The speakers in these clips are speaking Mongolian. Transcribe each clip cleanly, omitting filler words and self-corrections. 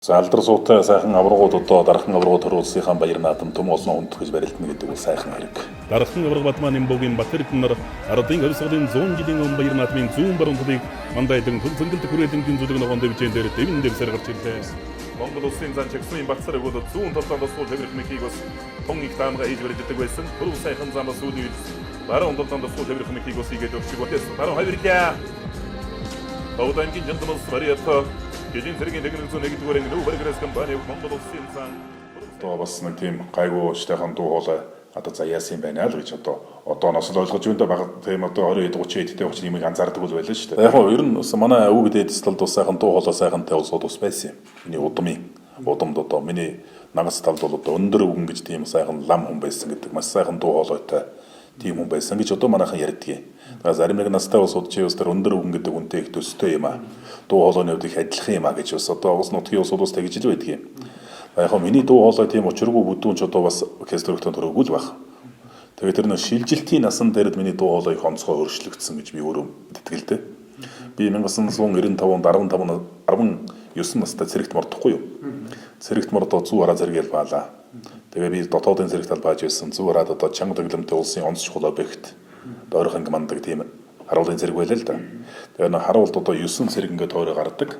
За алдар суутай сайхан аврагууд одоо дархан аврагууд төрүүлсийнхаа баяр наадам төм олон хүнд гэж барилдана гэдэг бол сайхан хэрэг. Дархан авраг Батман Имбогийн Батэрдэн нар ардын өрсөлийн 100 жилийн өмнө баяр наадмын зүүн баруун талыг мандайдан хөлсөнгөлт хүрээлэнгийн зүлэг ногоон дэвжэн дээр дэвэн дэвсэр гарч ирлээ. Монгол улсын зан чагсны бацар өгөөд зүүн талдаа сууж тавих мөхийг бас тун их таамага хийж барьдаг байсан. Пүрэв сайхан замаас үгүй баруун талдаа сууж тавих мөхийг бас игээд өгч байсан. Баруун хавирдаа. Таудангийн жантмас вариатта Гэжин зэргийн техник зүүн нэгдүгээр анги нүү баригрэс компани Монгол улсын сан одоо бас нэг тийм гайгүй штайхан дуу хоолой одоо заяасан байна л гэж одооноос л ойлгож байна да баг тийм одоо 20 30 эдтэй учраас юмыг анзаардаг бол байлаа шүү дээ. Яг нь ер нь манай өвөг дээдэс талд бас сайхан дуу хоолой сайхантай улсууд ус байсан юм. Миний удамд одоо миний нагас талд бол одоо өндөр өвгөн гэж тийм сайхан лам хүн байсан гэдэг маш сайхан дуу хоолойтой тийм хүн байсан гэж одоо манайхан ярьдгийг. Зарим нэг настай улсууд чи бас тэр өндөр өвгөн гэдэг үнтэй их төстэй юм аа. Дуу хоолойны хувьд их адилхан юм аа гэж бас одоо уус нутгийн улсууд бас тэгж л байдгийг. Яг нь миний дуу хоолой тийм учиргүй бүдүүн ч одоо бас оркестртон төрөөгүй л баг. Тэгээд тэр нэг шилжилтийн насан дээрд миний дуу хоолой их онцгой өөрчлөгдсөн гэж би өөрөө тэтгэлдэ. Би 1995 19 настай цэрэгт мордохгүй юу? Цэрэгт мордоо зүү хараа зэрэгэл баалаа. Тэгээ би дотоодын цэрэгт албааж байсан. Зүү хараад одоо чанга дэглэмтэй улсын онц чухал объект Дойрхон гмандаг тийм харуулын зэрэг байлаа л да. Тэгээ нэг харуулд одоо 9 зэрэг ингээд тойроо гардаг.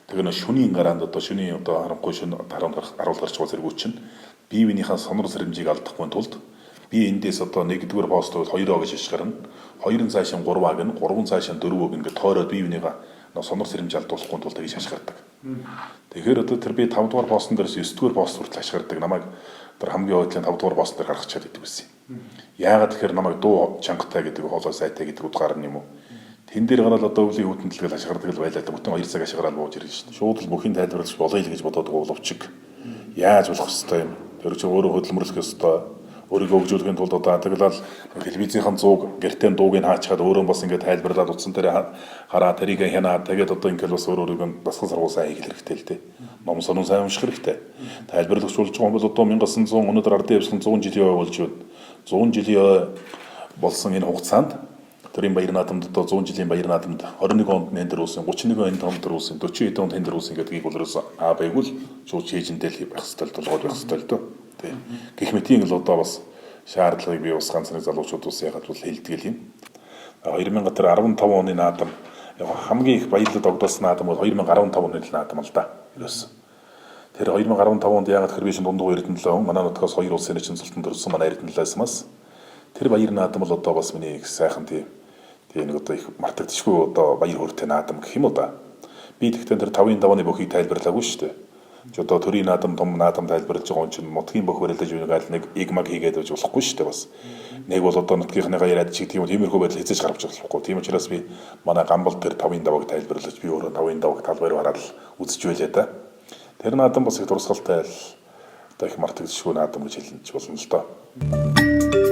Тэгээ нэг шөнийн гараанд одоо шөнийн одоо харанхуй шөнө харуул гарч байгаа зэргүүд чинь бие биенийхээ сонор сэрэмжийг алдахгүй тулд би эндээс одоо 1-р пост бол 2 гэж иш гарна. 2-ын цаашаа 3 аг нь 3-ын цаашаа 4 аг ингээд тойроод бие биенийхээ сонор сэрэмж алдуулахгүй тулд тэгж хашгирдаг. Тэгэхээр одоо тэр би 5-р постн дээрс 9-р пост хүртэл хашгирдаг намайг тэр хамгийн хойдлын 5-р постн дээр гаргах чаддаг байсан. Яагаад тэгэхээр намайг дуу чангатай гэдэг хоолой сайтай гэдэг утгаар нь юм уу? Тэн дээр гараад одоо өвлийн хүтэн дэлгэл хашгирдаг л байлаа. Бүтэн 2 цаг хашгираад бууж ирж шин. Шууд л бүхий тайлбарлаж болъё л гэж бодоод боловчиг. Яаж болох хэвээр юм? Тэр чинь өөрөө хөдөлмөрлөх ёстой. Өөрийгөө хөгжүүлэхийн тулд одоо таглал телевизийнхэн зууг гэртээ дууг нь хаачаад өөрөө бас ингээд тайлбарлаад утсан дээр хараа тэрийг хянаа тэгээд одоо ингээд бас өөрийгөө басхан саргуу сайн хийх хэрэгтэй л дээ. Ном сонон сайн унших хэрэгтэй. Тайлбарлах болж байгаа бол одоо 1900 өнөөдөр ардын явсан 100 жилийн ой болж байна. 100 жилийн ой болсон энэ хугацаанд тэрийн баяр наадамд одоо 100 жилийн баяр наадамд 21 онд энэ төр uuсан 31 онд төр uuсан 40 онд энэ төр uuсан гэдгийг бол ерөөсөө байгуул шууд чийжэндэл байх хэвээр толгойд байх хэвээр л дөө. Гэх мэтийн л одоо бас шаардлагыг би бас ганц нэг залуучууд ус яхад бол хэлдэг юм. 2015 оны наадам хамгийн их баярлалд огдсон наадам бол 2015 оны наадам л да. Ерөөс. Тэр 2015 онд яагаад хэрвээ шин дундуур Эрдэнэлээ манай нутгаас 2 улсын чинсэлтэн төрсөн манай Эрдэнэлээс тэр баяр наадам бол одоо бас миний их сайхан тийм нэг одоо их мартагдчихгүй одоо баяр хөөртэй наадам гэх юм уу да. Би тэгтээ тэр 5-5-ны бүхийг тайлбарлаагүй шүү дээ. Ч одоо төрийн наадам том наадам тайлбарлаж байгаа юм чинь нутгийн бүх барилдаж үнийг аль нэг игмаг хийгээд байж болохгүй шүү дээ бас. Нэг бол одоо нутгийнхныгаа яриад чиг тийм тиймэрхүү байдал хэзээ ч гарч болохгүй. Тийм учраас би манай гамбал тэр 5-5-ыг тайлбарлаж би өөрөө 5-5-ыг талбайр хараад үзэж байлаа да. Тэр наадам бас их дурсгалтай л одоо их мартагдчихгүй наадам гэж хэлж болно л доо.